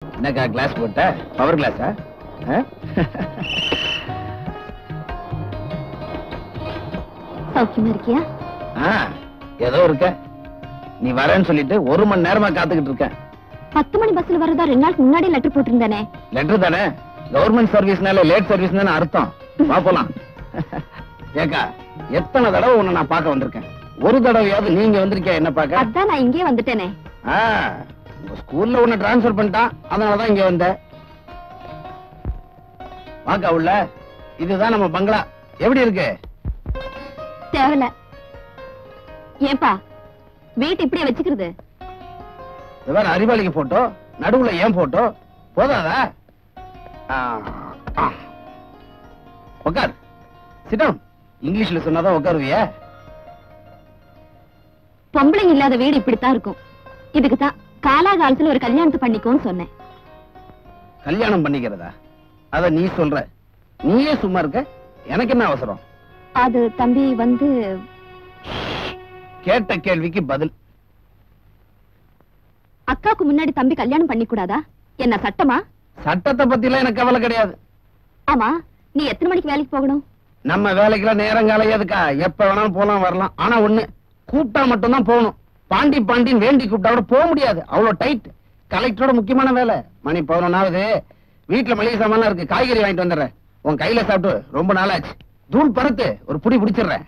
என்னக்கா கிளாஸ் போட்ட? பவர் கிளாஸா? சௌக்கியமா இருக்கியா? ஏதோ இருக்க. நீ வரேன்னு சொல்லிட்டு 1 மணி நேரமா காத்துக்கிட்டு இருக்கேன். 10 மணி பஸ்ல வரதா 2 நாளுக்கு முன்னாடி லெட்டர் போட்டிருந்தானே. லெட்டர் தானே? கவர்மெண்ட் சர்வீஸ்னால லேட் சர்வீஸ் தானே அர்த்தம். வா போலாம். ஏக்கா எத்தனை தடவை உன்னை நான் பார்க்க வந்திருக்கேன். ஒரு தடவையாவது நீங்க வந்திருக்கியா என்ன பார்க்க? அதான் நான் இங்கே வந்துட்டேனே. உங்க ஸ்கூல்ல உன்னை டிரான்ஸ்பர் பண்ணிட்டான், அதனாலதான் இங்க வந்த. வாக்கா உள்ள. இதுதான் நம்ம பங்களா. எப்படி இருக்கு? தேவல. ஏன்பா வீட்டு இப்படியே வச்சுக்கிறது? அறிவாளிக்கு போட்டோ, நடுவுல ஏன் போட்டோ போதாதா? உட்கார். சிடம். இங்கிலீஷ்ல சொன்னாதான் உட்காருவிய. பொம்பளைங்க இல்லாத வீடு இப்படித்தான் இருக்கும். இதுக்குதான் காலாகாலத்துல ஒரு கல்யாணத்தை பண்ணிக்கோன்னு சொன்னேன். கல்யாணம் பண்ணிக்கிறதா? அத நீ சொல்ற. நீயே சும்மா இருக்க, எனக்கு என்ன அவசரம்? அது தம்பி வந்து கேட்ட கேள்விக்கு பதில். அக்காவுக்கு முன்னாடி தம்பி கல்யாணம் பண்ணிக்கூடாதா? என்ன சட்டமா? சட்டத்தை பத்தி எல்லாம் எனக்கு கவலை கிடையாது. ஆமா, நீ எத்தனை மணிக்கு வேலைக்கு போகணும்? நம்ம வேலைக்கெல்லாம் நேரங்காலம் எதுக்கா? எப்ப வேணாலும் போலாம் வரலாம். ஆனா ஒண்ணு, கூப்பிட்டா மட்டும்தான் போகணும். பாண்டி பாண்டின்னு வேண்டி கூப்பிட்டா கூட போக முடியாது. அவ்வளவு டைட். கலெக்டரோட முக்கியமான வேலை. மணி 11 வீட்டுல மளிகை சாமான் இருக்கு, காய்கறி வாங்கிட்டு வந்துடுறேன். உன் கையில சாப்பிட்டு ரொம்ப நாளாச்சு. தூள் பருத்து ஒரு புடி பிடிச்சிடுறேன்.